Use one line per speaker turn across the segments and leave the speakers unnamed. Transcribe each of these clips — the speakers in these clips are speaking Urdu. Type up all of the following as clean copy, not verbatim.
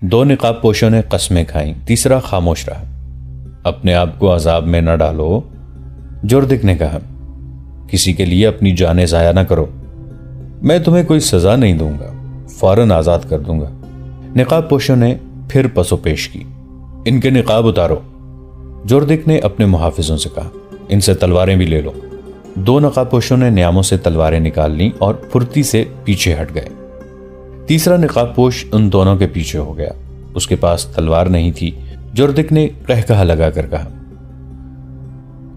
دو نقاب پوشوں نے قسمیں کھائیں، تیسرا خاموش رہا۔ اپنے آپ کو عذاب میں نہ ڈالو، جوردک نے کہا، کسی کے لیے اپنی جانیں ضائع نہ کرو۔ میں تمہیں کوئی سزا نہیں دوں گا، فوراً آزاد کر دوں گا۔ نقاب پوشوں نے پھر پسو پیش کی۔ ان کے نقاب اتارو، جوردک نے اپنے محافظوں سے کہا، ان سے تلواریں بھی لے لو۔ دو نقاب پوشوں نے نیاموں سے تلواریں نکال لیں اور پھرتی سے پیچھے ہٹ گئے۔ تیسرا نقاب پوش ان دونوں کے پیچھے ہو گیا۔ اس کے پاس تلوار نہیں تھی۔ جوردک نے قہقہا لگا کر کہا،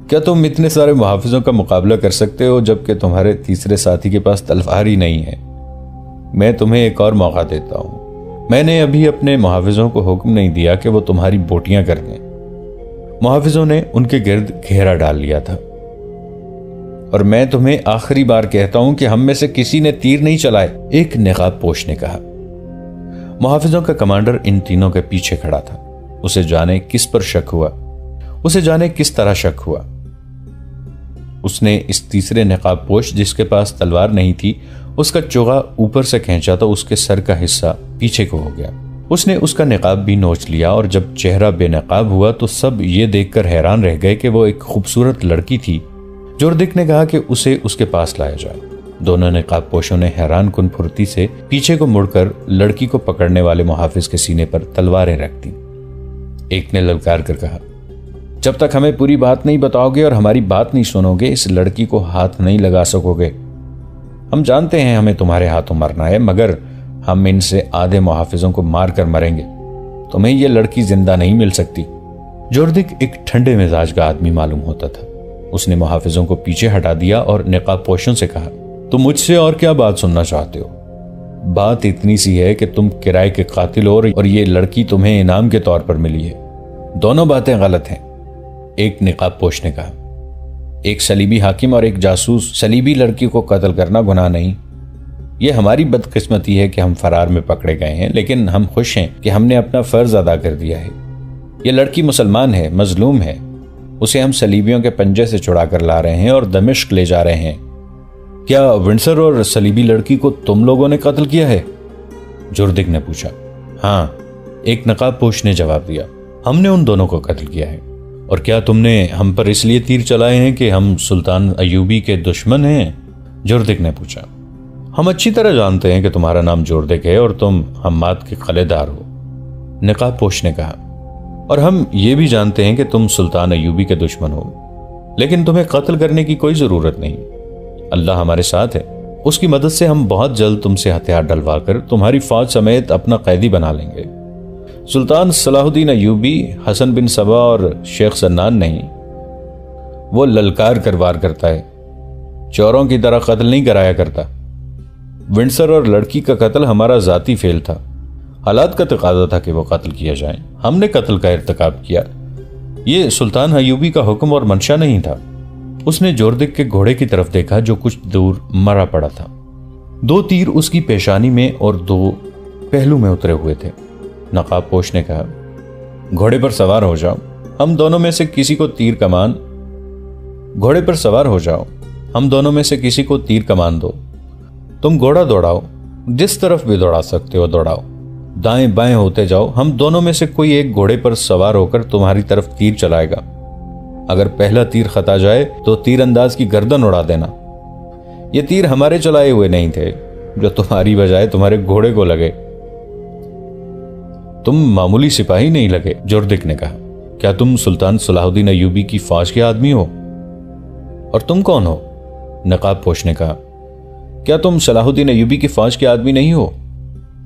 کیا تم اتنے سارے محافظوں کا مقابلہ کر سکتے ہو جبکہ تمہارے تیسرے ساتھی کے پاس تلوار ہی نہیں ہے؟ میں تمہیں ایک اور موقع دیتا ہوں۔ میں نے ابھی اپنے محافظوں کو حکم نہیں دیا کہ وہ تمہاری بوٹیاں کر دیں۔ محافظوں نے ان کے گرد گھیرا ڈال لیا تھا۔ اور میں تمہیں آخری بار کہتا ہوں کہ ہم میں سے کسی نے تیر نہیں چلائے، ایک نقاب پوش نے کہا۔ محافظوں کا کمانڈر ان تینوں کے پیچھے کھڑا تھا۔ اسے جانے کس پر شک ہوا، اسے جانے کس طرح شک ہوا۔ اس نے اس تیسرے نقاب پوش جس کے پاس تلوار نہیں تھی، اس کا چوغا اوپر سے کھینچا تو اس کے سر کا حصہ پیچھے کو ہو گیا۔ اس نے اس کا نقاب بھی نوچ لیا اور جب چہرہ بے نقاب ہوا تو سب یہ دیکھ کر حیران رہ گئے کہ وہ ایک خوبصورت لڑکی تھی۔ جوردک نے کہا کہ اسے اس کے پاس لایا جائے۔ دونوں نقاب پوشوں نے حیران کن پھرتی سے پیچھے کو مڑ کر لڑکی کو پکڑنے والے محافظ کے سینے پر تلواریں رکھ دیں۔ ایک نے للکار کر کہا، جب تک ہمیں پوری بات نہیں بتاؤ گے اور ہماری بات نہیں سنو گے، اس لڑکی کو ہاتھ نہیں لگا سکو گے۔ ہم جانتے ہیں ہمیں تمہارے ہاتھوں مرنا ہے، مگر ہم ان سے آدھے محافظوں کو مار کر مریں گے۔ تمہیں یہ لڑکی زندہ نہیں مل سکتی۔ جوردک ایک ٹھنڈے مزاج کا آدمی معلوم ہوتا تھا۔ اس نے محافظوں کو پیچھے ہٹا دیا اور نقاب پوشوں سے کہا، تم مجھ سے اور کیا بات سننا چاہتے ہو؟ بات اتنی سی ہے کہ تم کرائے کے قاتل ہو اور یہ لڑکی تمہیں انعام کے طور پر ملی ہے۔ دونوں باتیں غلط ہیں، ایک نقاب پوش نے کہا۔ ایک صلیبی حاکم اور ایک جاسوس صلیبی لڑکی کو قتل کرنا گناہ نہیں۔ یہ ہماری بدقسمتی ہے کہ ہم فرار میں پکڑے گئے ہیں، لیکن ہم خوش ہیں کہ ہم نے اپنا فرض ادا کر دیا ہے۔ یہ لڑکی مسلمان ہے، مظلوم ہے۔ اسے ہم صلیبیوں کے پنجے سے چھڑا کر لا رہے ہیں اور دمشق لے جا رہے ہیں۔ کیا ونڈسر اور صلیبی لڑکی کو تم لوگوں نے قتل کیا ہے؟ جوردک نے پوچھا۔ ہاں، ایک نقاب پوش نے جواب دیا، ہم نے ان دونوں کو قتل کیا ہے۔ اور کیا تم نے ہم پر اس لیے تیر چلائے ہیں کہ ہم سلطان ایوبی کے دشمن ہیں؟ جوردک نے پوچھا۔ ہم اچھی طرح جانتے ہیں کہ تمہارا نام جوردک ہے اور تم حماد کے قلعے دار ہو، نقاب پوش نے کہا، اور ہم یہ بھی جانتے ہیں کہ تم سلطان ایوبی کے دشمن ہو، لیکن تمہیں قتل کرنے کی کوئی ضرورت نہیں۔ اللہ ہمارے ساتھ ہے، اس کی مدد سے ہم بہت جلد تم سے ہتھیار ڈلوا کر تمہاری فوج سمیت اپنا قیدی بنا لیں گے۔ سلطان صلاح الدین ایوبی حسن بن صبا اور شیخ سنان نہیں، وہ للکار کر وار کرتا ہے، چوروں کی طرح قتل نہیں کرایا کرتا۔ ونڈسر اور لڑکی کا قتل ہمارا ذاتی فعل تھا، حالات کا تقاضا تھا کہ وہ قتل کیا جائیں، ہم نے قتل کا ارتکاب کیا۔ یہ سلطان ایوبی کا حکم اور منشا نہیں تھا۔ اس نے جوردک کے گھوڑے کی طرف دیکھا جو کچھ دور مرا پڑا تھا۔ دو تیر اس کی پیشانی میں اور دو پہلو میں اترے ہوئے تھے۔ نقاب پوش نے کہا، گھوڑے پر سوار ہو جاؤ، ہم دونوں میں سے کسی کو تیر کمان گھوڑے پر سوار ہو جاؤ، ہم دونوں میں سے کسی کو تیر کمان دو۔ تم گھوڑا دوڑاؤ، جس طرف بھی دوڑا سکتے ہو دوڑاؤ، دائیں بائیں ہوتے جاؤ، ہم دونوں میں سے کوئی ایک گھوڑے پر سوار ہو کر تمہاری طرف تیر چلائے گا۔ اگر پہلا تیر خطا جائے تو تیر انداز کی گردن اڑا دینا۔ یہ تیر ہمارے چلائے ہوئے نہیں تھے جو تمہاری بجائے تمہارے گھوڑے کو لگے۔ تم معمولی سپاہی نہیں لگے، جوردک نے کہا۔ کیا تم سلطان صلاح الدین ایوبی کی فوج کے آدمی ہو؟ اور تم کون ہو؟ نقاب پوش نے کہا۔ کیا تم صلاح الدین ایوبی کی فوج کے آدمی نہیں ہو؟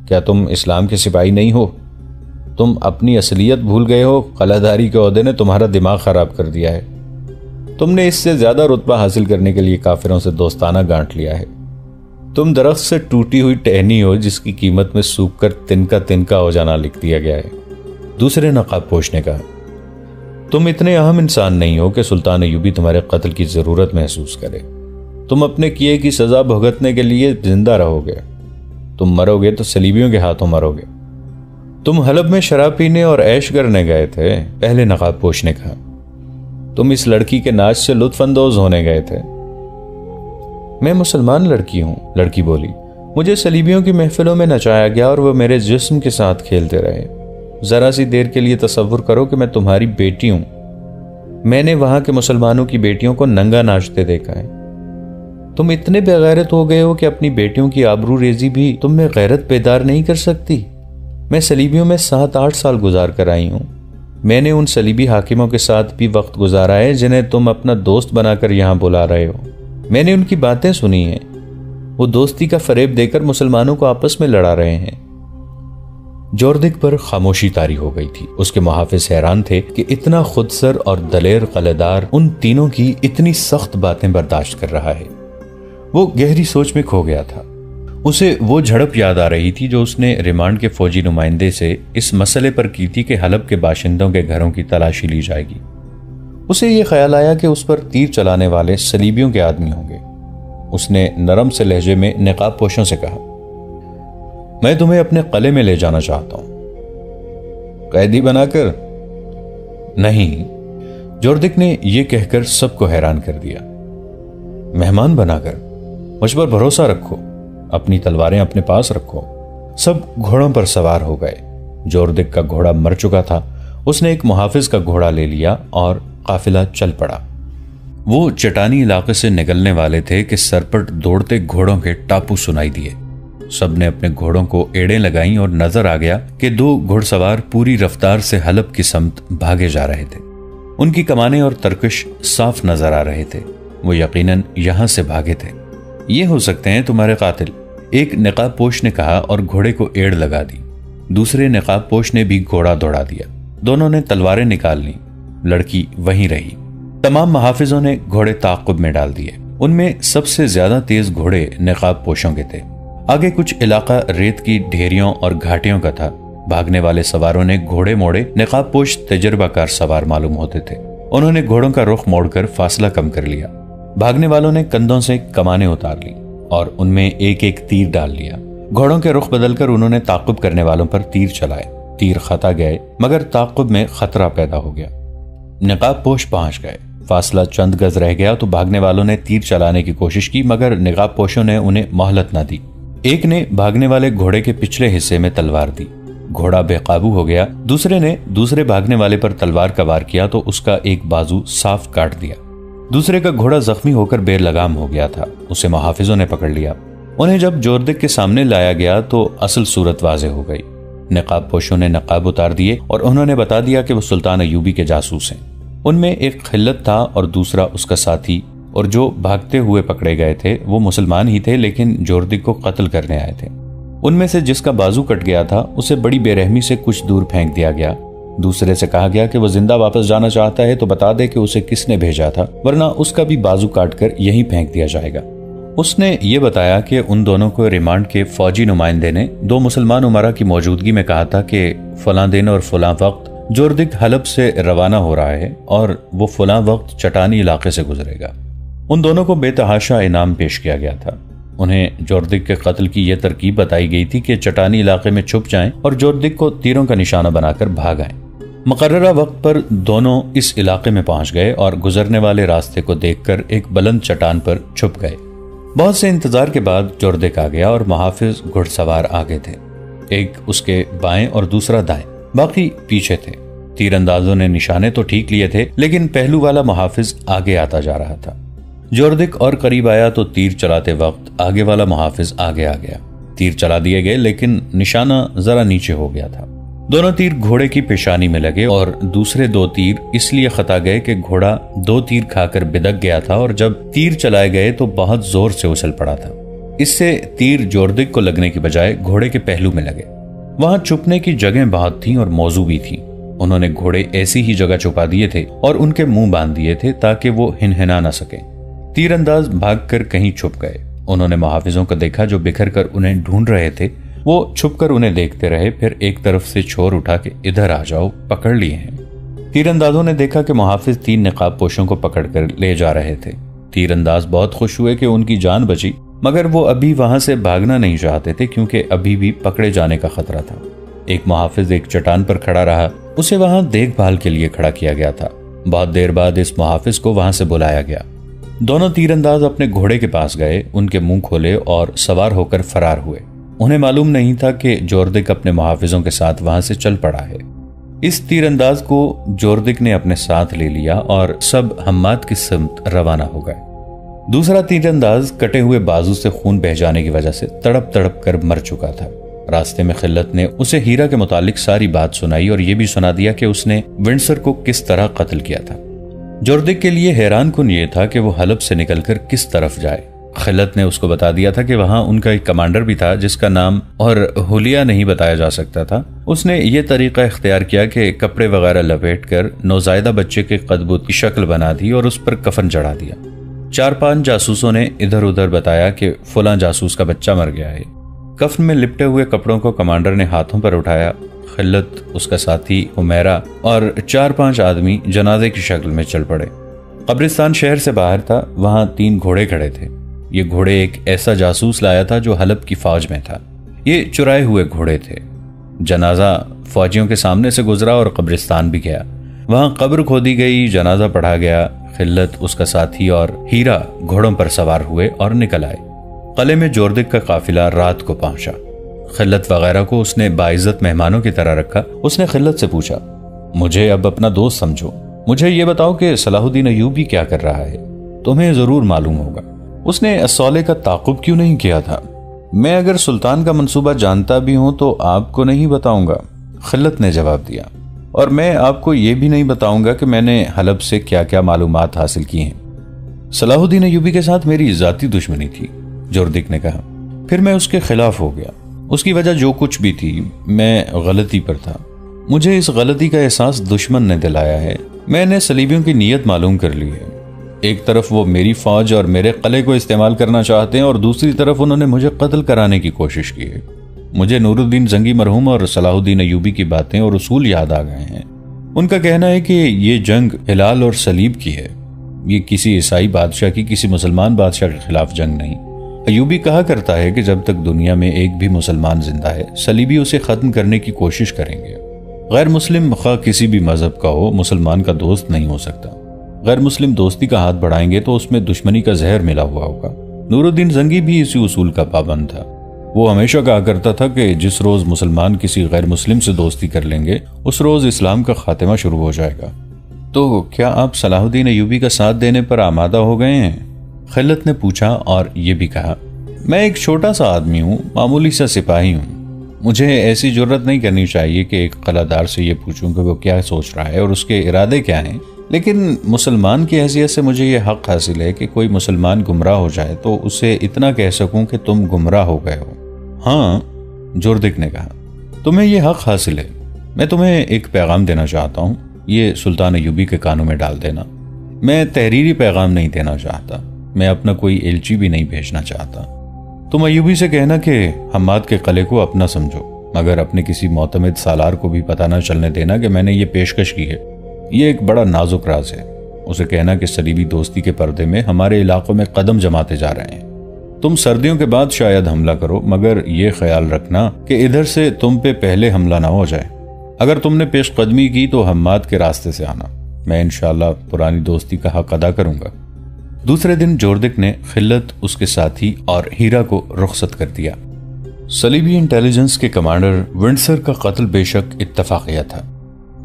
کیا تم اسلام کے سپاہی نہیں ہو؟ تم اپنی اصلیت بھول گئے ہو، قلعہ داری کے عہدے نے تمہارا دماغ خراب کر دیا ہے۔ تم نے اس سے زیادہ رتبہ حاصل کرنے کے لیے کافروں سے دوستانہ گانٹ لیا ہے۔ تم درخت سے ٹوٹی ہوئی ٹہنی ہو جس کی قیمت میں سوکھ کر تنکا تنکا ہو جانا لکھ دیا گیا ہے۔ دوسرے نقاب پوش نے کہا، تم اتنے اہم انسان نہیں ہو کہ سلطان ایوبی تمہارے قتل کی ضرورت محسوس کرے۔ تم اپنے کیے کی سزا بھگتنے کے لیے زندہ رہو گے۔ تم مرو گے تو صلیبیوں کے ہاتھوں مرو گے۔ تم حلب میں شراب پینے اور عیش کرنے گئے تھے، پہلے نقاب پوش نے کہا۔ تم اس لڑکی کے ناچ سے لطف اندوز ہونے گئے تھے۔ میں مسلمان لڑکی ہوں، لڑکی بولی، مجھے صلیبیوں کی محفلوں میں نچایا گیا اور وہ میرے جسم کے ساتھ کھیلتے رہے۔ ذرا سی دیر کے لیے تصور کرو کہ میں تمہاری بیٹی ہوں۔ میں نے وہاں کے مسلمانوں کی بیٹیوں کو ننگا ناچتے دیکھا ہے۔ تم اتنے بے غیرت ہو گئے ہو کہ اپنی بیٹیوں کی آبرو ریزی بھی تم میں غیرت بیدار نہیں کر سکتی۔ میں صلیبیوں میں 7-8 سال گزار کر آئی ہوں۔ میں نے ان صلیبی حاکموں کے ساتھ بھی وقت گزارا ہے جنہیں تم اپنا دوست بنا کر یہاں بلا رہے ہو۔ میں نے ان کی باتیں سنی ہیں۔ وہ دوستی کا فریب دے کر مسلمانوں کو آپس میں لڑا رہے ہیں۔ جوردک پر خاموشی طاری ہو گئی تھی۔ اس کے محافظ حیران تھے کہ اتنا خودسر اور دلیر قلعےدار ان تینوں کی اتنی سخت باتیں برداشت کر رہا ہے۔ وہ گہری سوچ میں کھو گیا تھا۔ اسے وہ جھڑپ یاد آ رہی تھی جو اس نے ریمانڈ کے فوجی نمائندے سے اس مسئلے پر کی تھی کہ حلب کے باشندوں کے گھروں کی تلاشی لی جائے گی۔ اسے یہ خیال آیا کہ اس پر تیر چلانے والے صلیبیوں کے آدمی ہوں گے۔ اس نے نرم سے لہجے میں نقاب پوشوں سے کہا، میں تمہیں اپنے قلعے میں لے جانا چاہتا ہوں۔ قیدی بنا کر؟ نہیں، جوردک نے یہ کہہ کر سب کو حیران کر دیا۔ مہمان بنا کر؟ مجھ پر بھروسہ رکھو، اپنی تلواریں اپنے پاس رکھو۔ سب گھوڑوں پر سوار ہو گئے۔ جوردک کا گھوڑا مر چکا تھا۔ اس نے ایک محافظ کا گھوڑا لے لیا اور قافلہ چل پڑا۔ وہ چٹانی علاقے سے نکلنے والے تھے کہ سرپٹ دوڑتے گھوڑوں کے ٹاپو سنائی دیے۔ سب نے اپنے گھوڑوں کو ایڑیں لگائیں اور نظر آ گیا کہ 2 گھڑ سوار پوری رفتار سے حلب کی سمت بھاگے جا رہے تھے۔ ان کی کمانیں اور ترکش صاف نظر آ رہے تھے۔ وہ یقیناً یہاں سے بھاگے تھے۔ یہ ہو سکتے ہیں تمہارے قاتل، ایک نقاب پوش نے کہا اور گھوڑے کو ایڑ لگا دی۔ دوسرے نقاب پوش نے بھی گھوڑا دوڑا دیا۔ دونوں نے تلواریں نکال لیں۔ لڑکی وہیں رہی۔ تمام محافظوں نے گھوڑے تعاقب میں ڈال دیے۔ ان میں سب سے زیادہ تیز گھوڑے نقاب پوشوں کے تھے۔ آگے کچھ علاقہ ریت کی ڈھیریوں اور گھاٹیوں کا تھا۔ بھاگنے والے سواروں نے گھوڑے موڑے۔ نقاب پوش تجربہ کار سوار معلوم ہوتے تھے۔ انہوں نے گھوڑوں کا رخ موڑ کر فاصلہ کم کر لیا۔ بھاگنے والوں نے کندھوں سے کمانیں اتار لی اور ان میں ایک ایک تیر ڈال لیا۔ گھوڑوں کے رخ بدل کر انہوں نے تعاقب کرنے والوں پر تیر چلائے۔ تیر خطا گئے مگر تعاقب میں خطرہ پیدا ہو گیا۔ نقاب پوش پہنچ گئے۔ فاصلہ چند گز رہ گیا تو بھاگنے والوں نے تیر چلانے کی کوشش کی مگر نقاب پوشوں نے انہیں مہلت نہ دی۔ ایک نے بھاگنے والے گھوڑے کے پچھلے حصے میں تلوار دی۔ گھوڑا بے قابو ہو گیا۔ دوسرے نے دوسرے بھاگنے والے پر تلوار کا وار کیا تو اس کا ایک بازو صاف کاٹ دیا۔ دوسرے کا گھوڑا زخمی ہو کر بے لگام ہو گیا تھا۔ اسے محافظوں نے پکڑ لیا۔ انہیں جب جوردک کے سامنے لایا گیا تو اصل صورت واضح ہو گئی۔ نقاب پوشوں نے نقاب اتار دیے اور انہوں نے بتا دیا کہ وہ سلطان ایوبی کے جاسوس ہیں۔ ان میں ایک خلت تھا اور دوسرا اس کا ساتھی، اور جو بھاگتے ہوئے پکڑے گئے تھے وہ مسلمان ہی تھے لیکن جوردک کو قتل کرنے آئے تھے۔ ان میں سے جس کا بازو کٹ گیا تھا اسے بڑی بے رحمی سے کچھ دور پھینک دیا گیا۔ دوسرے سے کہا گیا کہ وہ زندہ واپس جانا چاہتا ہے تو بتا دے کہ اسے کس نے بھیجا تھا، ورنہ اس کا بھی بازو کاٹ کر یہیں پھینک دیا جائے گا۔ اس نے یہ بتایا کہ ان دونوں کو ریمانڈ کے فوجی نمائندے نے 2 مسلمان امراء کی موجودگی میں کہا تھا کہ فلاں دن اور فلاں وقت جوردک حلب سے روانہ ہو رہا ہے اور وہ فلاں وقت چٹانی علاقے سے گزرے گا۔ ان دونوں کو بے تحاشا انعام پیش کیا گیا تھا۔ انہیں جوردک کے قتل کی یہ ترکیب بتائی گئی تھی کہ چٹانی علاقے میں چھپ جائیں اور جوردک کو تیروں کا نشانہ بنا کر بھاگ آئیں۔ مقررہ وقت پر دونوں اس علاقے میں پہنچ گئے اور گزرنے والے راستے کو دیکھ کر ایک بلند چٹان پر چھپ گئے۔ بہت سے انتظار کے بعد جوردک آ گیا اور محافظ گھڑ سوار آگے تھے، ایک اس کے بائیں اور دوسرا دائیں، باقی پیچھے تھے۔ تیر اندازوں نے نشانے تو ٹھیک لیے تھے لیکن پہلو والا محافظ آگے آتا جا رہا تھا۔ جوردک اور قریب آیا تو تیر چلاتے وقت آگے والا محافظ آگے آ گیا۔ تیر چلا دیے گئے لیکن نشانہ ذرا نیچے ہو گیا تھا۔ دونوں تیر گھوڑے کی پیشانی میں لگے اور دوسرے 2 تیر اس لیے خطا گئے کہ گھوڑا 2 تیر کھا کر بدک گیا تھا اور جب تیر چلائے گئے تو بہت زور سے اچھل پڑا تھا۔ اس سے تیر جوردک کو لگنے کی بجائے گھوڑے کے پہلو میں لگے۔ وہاں چھپنے کی جگہیں بہت تھیں اور موزوں بھی تھیں۔ انہوں نے گھوڑے ایسی ہی جگہ چھپا دیے تھے اور ان کے منہ باندھ دیے تھے تاکہ وہ ہنہنا نہ سکیں۔ تیر انداز بھاگ کر کہیں چھپ گئے۔ انہوں نے محافظوں کو دیکھا جو بکھر کر انہیں ڈھونڈ رہے تھے۔ وہ چھپ کر انہیں دیکھتے رہے، پھر ایک طرف سے چھور اٹھا کے ادھر آ جاؤ، پکڑ لیے ہیں۔ تیر اندازوں نے دیکھا کہ محافظ 3 نقاب پوشوں کو پکڑ کر لے جا رہے تھے۔ تیر انداز بہت خوش ہوئے کہ ان کی جان بچی، مگر وہ ابھی وہاں سے بھاگنا نہیں چاہتے تھے کیونکہ ابھی بھی پکڑے جانے کا خطرہ تھا۔ ایک محافظ ایک چٹان پر کھڑا رہا، اسے وہاں دیکھ بھال کے لیے کھڑا کیا گیا تھا۔ بہت دیر بعد اس محافظ کو وہاں سے بلایا گیا۔ دونوں تیر انداز اپنے گھوڑے کے پاس گئے، ان کے منہ کھولے اور سوار ہو کر فرار ہوئے۔ انہیں معلوم نہیں تھا کہ جوردک اپنے محافظوں کے ساتھ وہاں سے چل پڑا ہے۔ اس تیر انداز کو جوردک نے اپنے ساتھ لے لیا اور سب حماد کی سمت روانہ ہو گئے۔ دوسرا تیر انداز کٹے ہوئے بازو سے خون بہہ جانے کی وجہ سے تڑپ تڑپ کر مر چکا تھا۔ راستے میں خلت نے اسے ہیرا کے متعلق ساری بات سنائی اور یہ بھی سنا دیا کہ اس نے ونڈسر کو کس طرح قتل کیا تھا۔ جوردک کے لیے حیران کن یہ تھا کہ وہ حلب سے نکل کر کس طرف جائے۔ خلت نے اس کو بتا دیا تھا کہ وہاں ان کا ایک کمانڈر بھی تھا جس کا نام اور حلیہ نہیں بتایا جا سکتا تھا۔ اس نے یہ طریقہ اختیار کیا کہ کپڑے وغیرہ لپیٹ کر نوزائیدہ بچے کے قد بت کی شکل بنا دی اور اس پر کفن چڑھا دیا۔ 4-5 جاسوسوں نے ادھر ادھر بتایا کہ فلاں جاسوس کا بچہ مر گیا ہے۔ کفن میں لپٹے ہوئے کپڑوں کو کمانڈر نے ہاتھوں پر اٹھایا۔ خلت، اس کا ساتھی حمیرہ اور 4-5 آدمی جنازے کی شکل میں چل پڑے۔ قبرستان شہر سے باہر تھا، وہاں 3 گھوڑے کھڑے تھے۔ یہ گھوڑے ایک ایسا جاسوس لایا تھا جو حلب کی فوج میں تھا۔ یہ چرائے ہوئے گھوڑے تھے۔ جنازہ فوجیوں کے سامنے سے گزرا اور قبرستان بھی گیا۔ وہاں قبر کھودی گئی، جنازہ پڑھا گیا۔ خلت، اس کا ساتھی اور ہیرا گھوڑوں پر سوار ہوئے اور نکل آئے۔ قلعے میں جوردک کا قافلہ رات کو پہنچا۔ خلت وغیرہ کو اس نے باعزت مہمانوں کی طرح رکھا۔ اس نے خلت سے پوچھا، مجھے اب اپنا دوست سمجھو، مجھے یہ بتاؤ کہ صلاح الدین ایوبی کیا کر رہا ہے؟ تمہیں ضرور معلوم ہوگا۔ اس نے الصولہ کا تعاقب کیوں نہیں کیا تھا؟ میں اگر سلطان کا منصوبہ جانتا بھی ہوں تو آپ کو نہیں بتاؤں گا، خلت نے جواب دیا، اور میں آپ کو یہ بھی نہیں بتاؤں گا کہ میں نے حلب سے کیا کیا معلومات حاصل کی ہیں۔ صلاح الدین ایوبی کے ساتھ میری ذاتی دشمنی تھی، جوردک نے کہا، پھر میں اس کے خلاف ہو گیا۔ اس کی وجہ جو کچھ بھی تھی، میں غلطی پر تھا۔ مجھے اس غلطی کا احساس دشمن نے دلایا ہے۔ میں نے صلیبیوں کی نیت معلوم کر لی ہے۔ ایک طرف وہ میری فوج اور میرے قلعے کو استعمال کرنا چاہتے ہیں اور دوسری طرف انہوں نے مجھے قتل کرانے کی کوشش کی ہے۔ مجھے نور الدین زنگی مرحوم اور صلاح الدین ایوبی کی باتیں اور اصول یاد آ گئے ہیں۔ ان کا کہنا ہے کہ یہ جنگ ہلال اور صلیب کی ہے، یہ کسی عیسائی بادشاہ کی کسی مسلمان بادشاہ کے خلاف جنگ نہیں۔ ایوبی کہا کرتا ہے کہ جب تک دنیا میں ایک بھی مسلمان زندہ ہے، صلیبی اسے ختم کرنے کی کوشش کریں گے۔ غیر مسلم خواہ کسی بھی مذہب کا ہو، مسلمان کا دوست نہیں ہو سکتا۔ غیر مسلم دوستی کا ہاتھ بڑھائیں گے تو اس میں دشمنی کا زہر ملا ہوا ہوگا۔ نور الدین زنگی بھی اسی اصول کا پابند تھا۔ وہ ہمیشہ کہا کرتا تھا کہ جس روز مسلمان کسی غیر مسلم سے دوستی کر لیں گے، اس روز اسلام کا خاتمہ شروع ہو جائے گا۔ تو کیا آپ صلاح الدین ایوبی کا ساتھ دینے پر آمادہ ہو گئے ہیں؟ خلت نے پوچھا اور یہ بھی کہا، میں ایک چھوٹا سا آدمی ہوں، معمولی سا سپاہی ہوں۔ مجھے ایسی جرت نہیں کرنی چاہیے کہ ایک قلعہ دار سے یہ پوچھوں کہ وہ کیا سوچ رہا ہے اور اس کے ارادے کیا ہیں، لیکن مسلمان کی حیثیت سے مجھے یہ حق حاصل ہے کہ کوئی مسلمان گمراہ ہو جائے تو اسے اتنا کہہ سکوں کہ تم گمراہ ہو گئے ہو۔ ہاں، جوردک نے کہا، تمہیں یہ حق حاصل ہے۔ میں تمہیں ایک پیغام دینا چاہتا ہوں، یہ سلطان ایوبی کے کانوں میں ڈال دینا۔ میں تحریری پیغام نہیں دینا چاہتا، میں اپنا کوئی ایلچی بھی نہیں بھیجنا چاہتا۔ تم ایوبی سے کہنا کہ حماد کے قلعے کو اپنا سمجھو، مگر اپنے کسی معتمد سالار کو بھی پتہ نہ چلنے دینا کہ میں نے یہ پیشکش کی ہے۔ یہ ایک بڑا نازک راز ہے۔ اسے کہنا کہ صلیبی دوستی کے پردے میں ہمارے علاقوں میں قدم جماتے جا رہے ہیں۔ تم سردیوں کے بعد شاید حملہ کرو، مگر یہ خیال رکھنا کہ ادھر سے تم پہ پہلے حملہ نہ ہو جائے۔ اگر تم نے پیش قدمی کی تو حماد کے راستے سے آنا، میں انشاءاللہ پرانی دوستی کا حق ادا کروں گا۔ دوسرے دن جوردک نے خلت، اس کے ساتھی اور ہیرا کو رخصت کر دیا۔ صلیبی انٹیلیجنس کے کمانڈر ونڈسر کا قتل بے شک اتفاقیہ تھا۔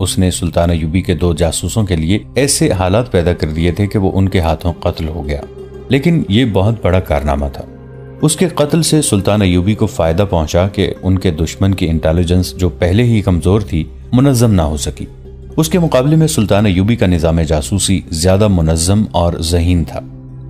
اس نے سلطان ایوبی کے 2 جاسوسوں کے لیے ایسے حالات پیدا کر دیے تھے کہ وہ ان کے ہاتھوں قتل ہو گیا، لیکن یہ بہت بڑا کارنامہ تھا۔ اس کے قتل سے سلطان ایوبی کو فائدہ پہنچا کہ ان کے دشمن کی انٹیلیجنس جو پہلے ہی کمزور تھی، منظم نہ ہو سکی۔ اس کے مقابلے میں سلطان ایوبی کا نظام جاسوسی زیادہ منظم اور ذہین تھا۔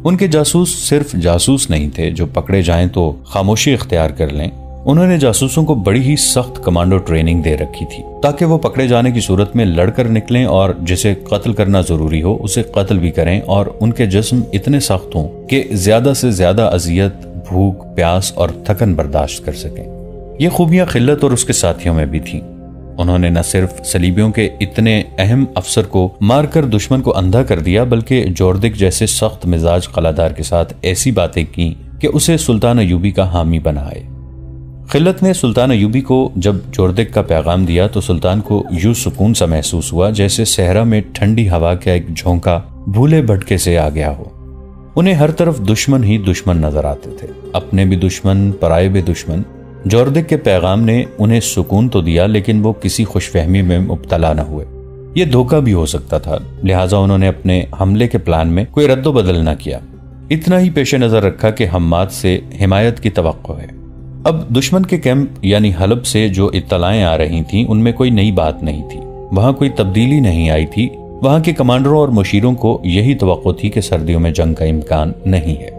ان کے جاسوس صرف جاسوس نہیں تھے جو پکڑے جائیں تو خاموشی اختیار کر لیں، انہوں نے جاسوسوں کو بڑی ہی سخت کمانڈو ٹریننگ دے رکھی تھی تاکہ وہ پکڑے جانے کی صورت میں لڑ کر نکلیں اور جسے قتل کرنا ضروری ہو اسے قتل بھی کریں، اور ان کے جسم اتنے سخت ہوں کہ زیادہ سے زیادہ اذیت، بھوک، پیاس اور تھکن برداشت کر سکیں۔ یہ خوبیاں خلت اور اس کے ساتھیوں میں بھی تھیں۔ انہوں نے نہ صرف صلیبیوں کے اتنے اہم افسر کو مار کر دشمن کو اندھا کر دیا، بلکہ جوردک جیسے سخت مزاج قلعہ دار کے ساتھ ایسی باتیں کی کہ اسے سلطان ایوبی کا حامی بنائے۔ خلت نے سلطان ایوبی کو جب جوردک کا پیغام دیا تو سلطان کو یوں سکون سا محسوس ہوا جیسے صحرا میں ٹھنڈی ہوا کا ایک جھونکا بھولے بھٹکے سے آ گیا ہو۔ انہیں ہر طرف دشمن ہی دشمن نظر آتے تھے، اپنے بھی دشمن، پرائے بھی دشمن۔ جوردک کے پیغام نے انہیں سکون تو دیا، لیکن وہ کسی خوش فہمی میں مبتلا نہ ہوئے۔ یہ دھوکہ بھی ہو سکتا تھا، لہٰذا انہوں نے اپنے حملے کے پلان میں کوئی رد و بدل نہ کیا، اتنا ہی پیش نظر رکھا کہ حماد سے حمایت کی توقع ہے۔ اب دشمن کے کیمپ یعنی حلب سے جو اطلاعیں آ رہی تھیں ان میں کوئی نئی بات نہیں تھی، وہاں کوئی تبدیلی نہیں آئی تھی۔ وہاں کے کمانڈروں اور مشیروں کو یہی توقع تھی کہ سردیوں میں جنگ کا امکان نہیں ہے۔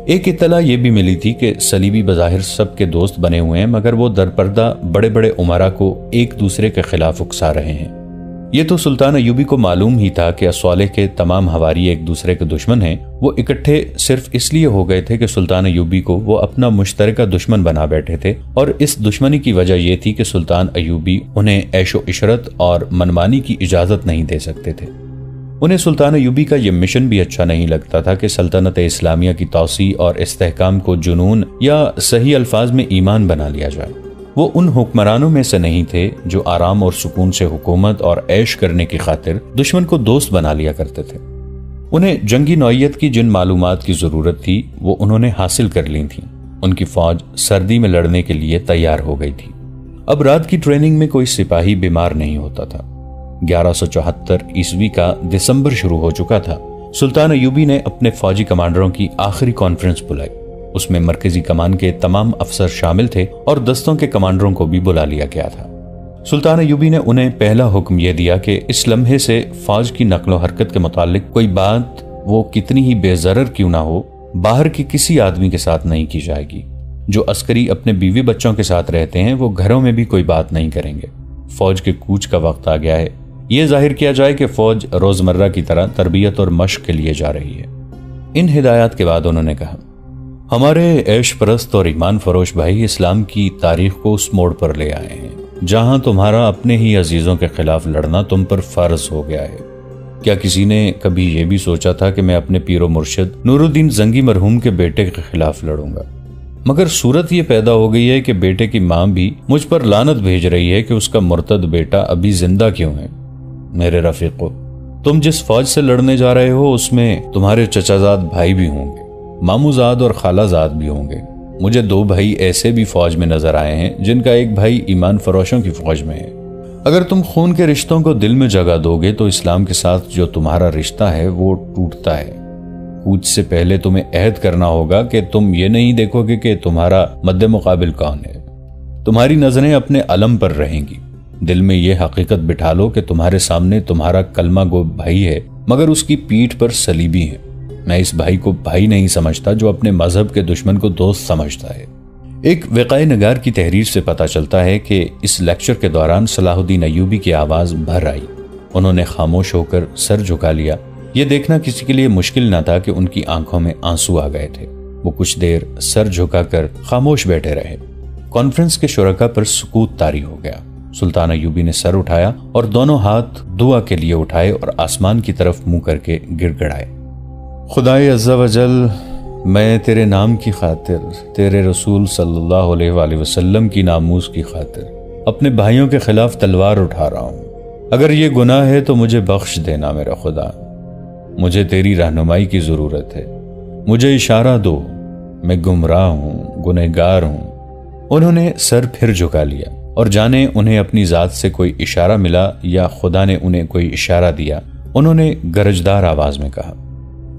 ایک اطلاع یہ بھی ملی تھی کہ صلیبی بظاہر سب کے دوست بنے ہوئے ہیں، مگر وہ درپردہ بڑے بڑے امراء کو ایک دوسرے کے خلاف اکسا رہے ہیں۔ یہ تو سلطان ایوبی کو معلوم ہی تھا کہ اصوالح کے تمام حواری ایک دوسرے کے دشمن ہیں۔ وہ اکٹھے صرف اس لیے ہو گئے تھے کہ سلطان ایوبی کو وہ اپنا مشترکہ دشمن بنا بیٹھے تھے، اور اس دشمنی کی وجہ یہ تھی کہ سلطان ایوبی انہیں عیش و عشرت اور منمانی کی اجازت نہیں دے سکتے تھے۔ انہیں سلطان ایوبی کا یہ مشن بھی اچھا نہیں لگتا تھا کہ سلطنت اسلامیہ کی توسیع اور استحکام کو جنون یا صحیح الفاظ میں ایمان بنا لیا جائے۔ وہ ان حکمرانوں میں سے نہیں تھے جو آرام اور سکون سے حکومت اور عیش کرنے کی خاطر دشمن کو دوست بنا لیا کرتے تھے۔ انہیں جنگی نوعیت کی جن معلومات کی ضرورت تھی وہ انہوں نے حاصل کر لی تھیں۔ ان کی فوج سردی میں لڑنے کے لیے تیار ہو گئی تھی۔ اب رات کی ٹریننگ میں کوئی سپاہی بیمار نہیں ہوتا تھا۔ 1174 عیسوی کا دسمبر شروع ہو چکا تھا۔ سلطان ایوبی نے اپنے فوجی کمانڈروں کی آخری کانفرنس بلائی۔ اس میں مرکزی کمان کے تمام افسر شامل تھے اور دستوں کے کمانڈروں کو بھی بلا لیا گیا تھا۔ سلطان ایوبی نے انہیں پہلا حکم یہ دیا کہ اس لمحے سے فوج کی نقل و حرکت کے متعلق کوئی بات، وہ کتنی ہی بے ضرر کیوں نہ ہو، باہر کے کسی آدمی کے ساتھ نہیں کی جائے گی۔ جو عسکری اپنے بیوی بچوں کے ساتھ رہتے ہیں وہ گھروں میں بھی کوئی بات نہیں کریں گے۔ فوج کے کوچ کا وقت آ گیا ہے۔ یہ ظاہر کیا جائے کہ فوج روزمرہ کی طرح تربیت اور مشق کے لیے جا رہی ہے۔ ان ہدایات کے بعد انہوں نے کہا، ہمارے عیش پرست اور ایمان فروش بھائی اسلام کی تاریخ کو اس موڑ پر لے آئے ہیں جہاں تمہارا اپنے ہی عزیزوں کے خلاف لڑنا تم پر فرض ہو گیا ہے۔ کیا کسی نے کبھی یہ بھی سوچا تھا کہ میں اپنے پیر و مرشد نور الدین زنگی مرحوم کے بیٹے کے خلاف لڑوں گا؟ مگر صورت یہ پیدا ہو گئی ہے کہ بیٹے کی ماں بھی مجھ پر لعنت بھیج رہی ہے کہ اس کا مرتد بیٹا ابھی زندہ کیوں ہے۔ میرے رفیقو، تم جس فوج سے لڑنے جا رہے ہو اس میں تمہارے چچا زاد بھائی بھی ہوں گے، مامو زاد اور خالہ زاد بھی ہوں گے۔ مجھے 2 بھائی ایسے بھی فوج میں نظر آئے ہیں جن کا ایک بھائی ایمان فروشوں کی فوج میں ہے۔ اگر تم خون کے رشتوں کو دل میں جگہ دو گے تو اسلام کے ساتھ جو تمہارا رشتہ ہے وہ ٹوٹتا ہے۔ کوچ سے پہلے تمہیں عہد کرنا ہوگا کہ تم یہ نہیں دیکھو گے کہ تمہارا مد مقابل کون ہے۔ تمہاری نظریں اپنے علم پر رہیں گی۔ دل میں یہ حقیقت بٹھا لو کہ تمہارے سامنے تمہارا کلمہ گو بھائی ہے مگر اس کی پیٹھ پر صلیبی ہے۔ میں اس بھائی کو بھائی نہیں سمجھتا جو اپنے مذہب کے دشمن کو دوست سمجھتا ہے۔ ایک وقائے نگار کی تحریر سے پتہ چلتا ہے کہ اس لیکچر کے دوران صلاح الدین ایوبی کی آواز بھر آئی۔ انہوں نے خاموش ہو کر سر جھکا لیا۔ یہ دیکھنا کسی کے لیے مشکل نہ تھا کہ ان کی آنکھوں میں آنسو آ گئے تھے۔ وہ کچھ دیر سر جھکا کر خاموش بیٹھے رہے۔ کانفرنس کے شرکا پر سکوت طاری ہو گیا۔ سلطان ایوبی نے سر اٹھایا اور دونوں ہاتھ دعا کے لیے اٹھائے اور آسمان کی طرف منہ کر کے گڑ گڑائے۔ خدائے عز و جل، میں تیرے نام کی خاطر، تیرے رسول صلی اللہ علیہ وآلہ وسلم کی ناموس کی خاطر اپنے بھائیوں کے خلاف تلوار اٹھا رہا ہوں۔ اگر یہ گناہ ہے تو مجھے بخش دینا میرا خدا۔ مجھے تیری رہنمائی کی ضرورت ہے۔ مجھے اشارہ دو، میں گمراہ ہوں، گنہگار ہوں۔ انہوں نے سر پھر جھکا لیا اور جانے انہیں اپنی ذات سے کوئی اشارہ ملا یا خدا نے انہیں کوئی اشارہ دیا، انہوں نے گرجدار آواز میں کہا،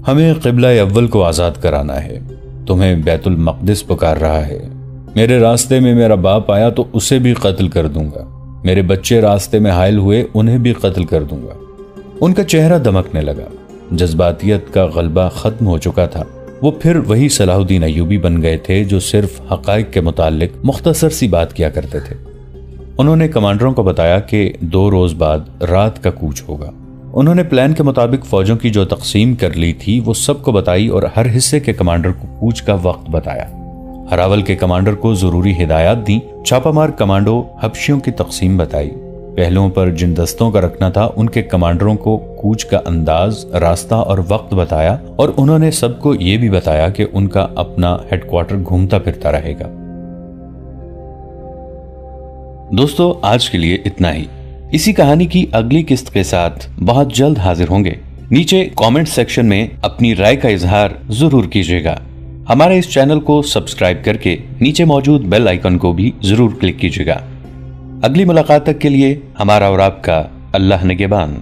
ہمیں قبلہ اول کو آزاد کرانا ہے۔ تمہیں بیت المقدس پکار رہا ہے۔ میرے راستے میں میرا باپ آیا تو اسے بھی قتل کر دوں گا۔ میرے بچے راستے میں حائل ہوئے، انہیں بھی قتل کر دوں گا۔ ان کا چہرہ دمکنے لگا۔ جذباتیت کا غلبہ ختم ہو چکا تھا۔ وہ پھر وہی صلاح الدین ایوبی بن گئے تھے جو صرف حقائق کے متعلق مختصر سی بات کیا کرتے تھے۔ انہوں نے کمانڈروں کو بتایا کہ 2 روز بعد رات کا کوچ ہوگا۔ انہوں نے پلان کے مطابق فوجوں کی جو تقسیم کر لی تھی وہ سب کو بتائی اور ہر حصے کے کمانڈر کو کوچ کا وقت بتایا۔ ہراول کے کمانڈر کو ضروری ہدایات دیں۔ چھاپہ مار کمانڈو حبشیوں کی تقسیم بتائی۔ پہلوؤں پر جن دستوں کا رکھنا تھا ان کے کمانڈروں کو کوچ کا انداز، راستہ اور وقت بتایا، اور انہوں نے سب کو یہ بھی بتایا کہ ان کا اپنا ہیڈ کوارٹر گھومتا پھرتا رہے گا۔ دوستو، آج کے لیے اتنا ہی۔ اسی کہانی کی اگلی قسط کے ساتھ بہت جلد حاضر ہوں گے۔ نیچے کامنٹ سیکشن میں اپنی رائے کا اظہار ضرور کیجیے گا۔ ہمارے اس چینل کو سبسکرائب کر کے نیچے موجود بیل آئیکن کو بھی ضرور کلک کیجیے گا۔ اگلی ملاقات تک کے لیے ہمارا اور آپ کا اللہ نگہبان۔